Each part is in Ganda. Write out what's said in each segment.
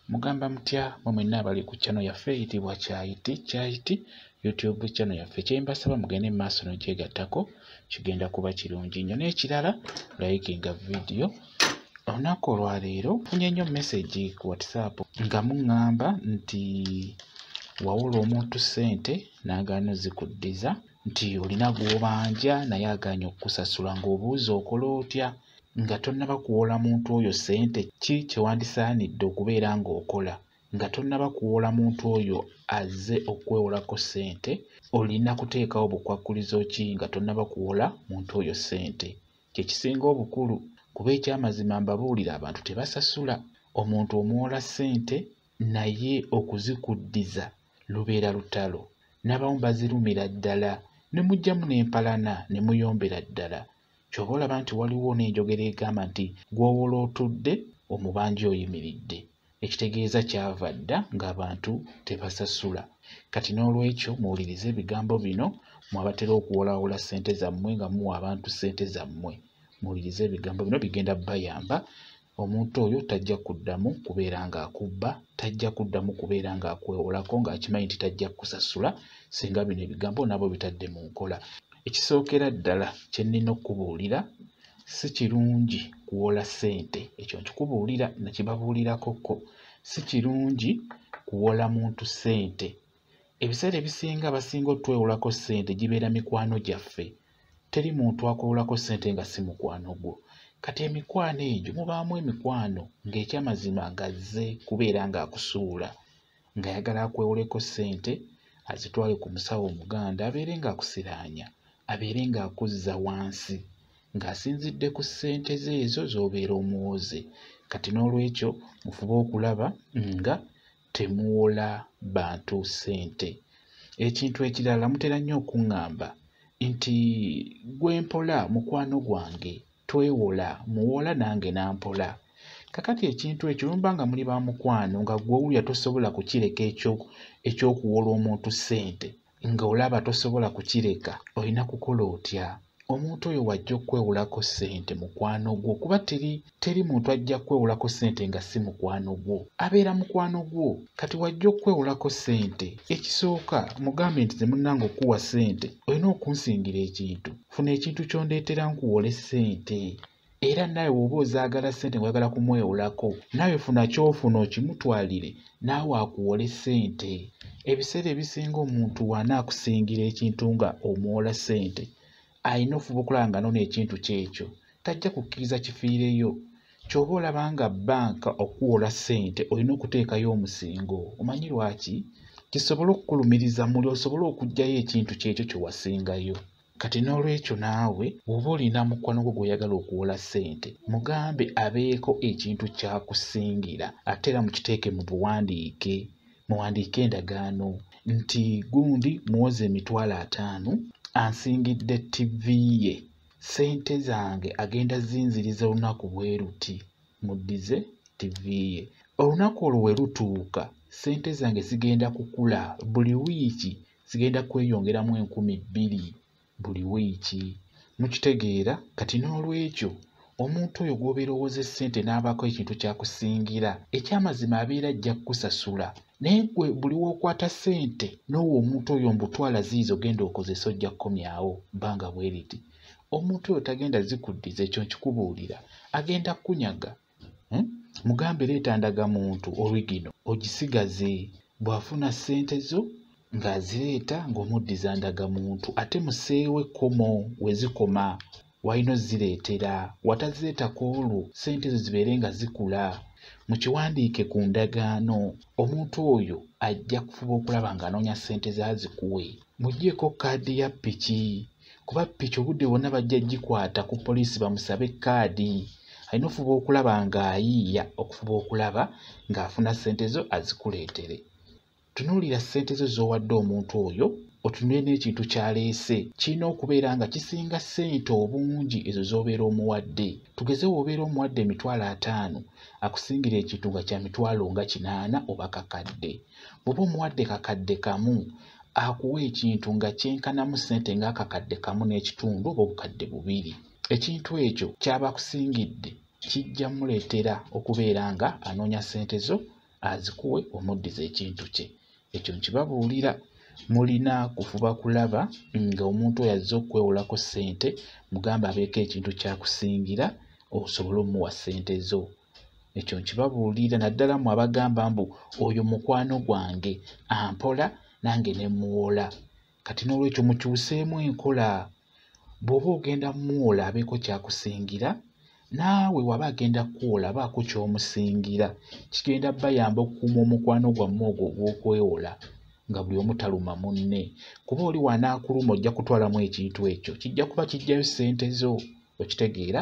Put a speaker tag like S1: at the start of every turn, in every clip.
S1: Mugamba mutya mwenna abali ku channel yaffe eyitibwa Kyayiti YouTube channel yaffe. Kyembasaba mugende maaso n'okyegattako kigenda kuba kirungi nnyo. N'ekirala likinga video. Olunaku olwaleero nfunye nnyo message ku WhatsApp nga muŋŋamba nti wawula omuntu ssente n'agaana ozikuddiza nti olina gw'obanja naye agaanye okukusasula ng'obuuza okola otya nga tonnaba kuwola muntu oyo ssente ki kye wandisaanidde okubeera ng'okola nga tonnaba kuwola muntu oyo azze okwewolako ssente olina kuteekawo bukwakkulizo ki nga tonnaba kuwola muntu oyo ssente. Kye kisinga obukulu kuba ekyamazima mbabuulira abantu tebasasula. Omuntu omuwola ssente naye okuzikuddiza lubeera lutalo. N'abamu bazirumira ddala ne mujjamu n'empalana ne muyombera ddala. Ky'oba olaba nti waliwo n'enjogera egamba nti gw'owola otudde omubanja oyimiridde. Ekitegeeza kyava dda ng'abantu tebasasula. Kati n'olwekyo muwulirize ebigambo bino mwabatera okuwolawola ssente zammwe nga muwa abantu ssente zammwe. Muwulirize ebigambo bino bigenda bayamba. Omuntu oyo tajja kuddamu kubeera ng'akubba, tajja kuddamu kubeera ng'akwewolako ng'akimanyi nti tajja kusasula singa bino ebigambo nabo bitadde mu nkola. Ekisookera ddala kye nnina okubuulira, si kirungi kuwola ssente. Ekyo nkikubuulira nakibabuulirakokko. Si kirungi kuwola muntu ssente. Ebiseera ebisinga abasinga otwewolako ssente gibeera mikwano gyaffe. Teri muntu akwewolako ssente nga si mukwano gwo. Kati emikwano egyo mubaamu emikwano ng'ekyamazima ng'azze kubeera ng'akusuula ng'ayagala akwewoleko ssente azitwale ku musawo omuganda abeere ng'akusiraanya, abeere ng'akuzza wansi ng'asinzidde ku ssente ze ezo z'obeera omuwoze. Kati n'olwekyo mufube okulaba nga temuwola bantu ssente. Ekintu ekirala mutera nnyo okuŋŋamba nti gwe mpola mukwano gwange twewola muwola nange nampola. Kakati ekintu ekyo lumba nga muli ba mukwano nga gwe owulira tosobola kukireka eky'okuwola omuntu ssente nga olaba tosobola kukireka olina kukola otya? Omuntu oyo wajja okwewolako ssente mukwano gwo kuba teri muntu ajja kwewolako ssente nga si mukwano gwo. Abeera mukwano gwo. Kati wajja okwewolako ssente. Ekisooka mugambe nti munnange okuwa ssente olina okunsingira ekintu. Funa ekintu ky'ondeetera nkuwole ssente. Era nawe bw'oba ozaagala ssente ng'oyagala kumwewolako nawe funa ky'ofuna okimutwalire naawe akuwole ssente. Ebiseera ebisinga omuntu wanaakusingira ekintu nga omuwola ssente alina ofuba okulaba nga nona ekintu kyekyo tajja kukkiriza kifiireyo. Ky'oba olaba nga bbanka okuwola ssente olina okuteekayo omusingo. Omanyi lwaki? Kisobole okukulumiriza muli osobole okuggyayo ekintu kyekyo kye wasingayo. Kati n'olwekyo naawe bw'oba olina mukwano gwo gw'oyagala okuwola ssente mugambe abeeko ekintu ky'akusingira ate era mukiteeke mu buwandiike. Muwandiike endagaano nti gundi muwoze emitwalo 5 ansingidde TV ye. Ssente zange agenda zinziriza olunaku bwe luti. Muddize TV ye. Olunaku olwo we lutuuka ssente zange zigenda kukula buli wiiki zigenda kweyongeramu 2,000 buli wiiki. Mukitegeera? Kati n'olwekyo omuntu oyo gw'obeera owoze ssente n'abaako ekintu ky'akusingira ekyamazima abeera ajja kukusasula. Naye gwe buli w'okwata ssente n'owa omuntu oyo mbutwala ziizo genda okozesa ojja kukomyawo bbanga bwe riti. Omuntu oyo tagenda zikuddiza. Ekyo nkikubuulira. Agenda kunyaga. Mugambe leeta ndagamuntu olwigino ogisigaze. Bw'afuna ssente zo ng'azireeta ng'omuddiza ndagamuntu ate museewe komo we zikoma walina ozireetera. Watazireetako olwo ssente zo zibeere nga zikula. Mukiwandiike ku ndagaano. Omuntu oyo ajja kufuba okulaba ng'anoonya ssente zazikuwe. Muggyeko kaadi ya ppiki kuba ppiki obudde bwonna bajja gikwata ku poliisi bamusabe kaadi. Alina ofuba okulaba ng'ayiiya okufuba okulaba ng'afuna ssente zo azikuleetere. Tunuulira ssente zo z'owadde omuntu oyo otunule n'ekintu ky'aleese kirina okubeera nga kisinga ssente obungi ezo z'obeera omuwadde. Tugeze w'obeera omuwadde emitwalo 5 akusingira ekintu nga kya mitwalo nga 8 oba kakadde. Bw'oba omuwadde kakadde kamu akuwa ekintu nga kyenkanamu ssente ng'akakadde kamu n'ekitundu oba obukadde 2. Ekintu ekyo kyaba kusingidde kijja muleetera okubeera nga anoonya ssente zo azikuwe omuddiza ekintu kye. Ekyo nkibabuulira. Mulina kufuba kulaba nga omuntu oyo azze okwewolako ssente mugamba abeeko ekintu kyakusingira osobole omuwa ssente zo. Ekyo nkibabuulira naddala mu abagamba mbu oyo mukwano gwange ampola nange ne muwola. Kati n'olwekyo mukyuseemu enkola. Bw'oba ogenda muwola abeeko kyakusingira, naawe waba agenda kuwola abaako ky'omusingira. Kigenda bayamba okukuuma omukwano gwammwe ogwo ogw'okwewola nga buli omu taluma munne. Kuba oli wanaakuluma ojja kutwalamu ekintu ekyo, kijja kuba kijjayo ssente zo. Okitegeera?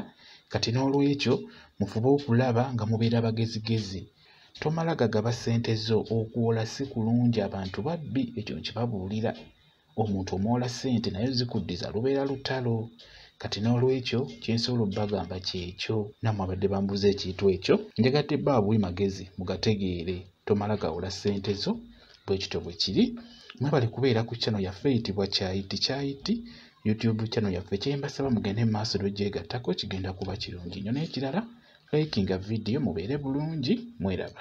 S1: Kati n'olwekyo mufube okulaba nga mubeera bagezigezi. Tomala gagaba ssente zo. Okuwola si kulungi, abantu babbi. Ekyo nkibabuulira. Omuntu omuwola ssente naye zikuddiza lubeera lutalo. Kati n'olwekyo kyensobola obbagamba kyekyo. Nammwe abadde bambuuza ekintu ekyo njagadde baabuwi magezi mugategeere. Tomala gawola ssente zo. Bwe kityo bwe kiri. Mwebale kubeera ku channel yaffe eyitibwa Kyayiti YouTube channel yaffe. Kyembasaba mugende mu maaso n'ogyegattako, kigenda kuba kirungi nnyo. N'ekirala likinga video mubeere bulungi. Mweraba.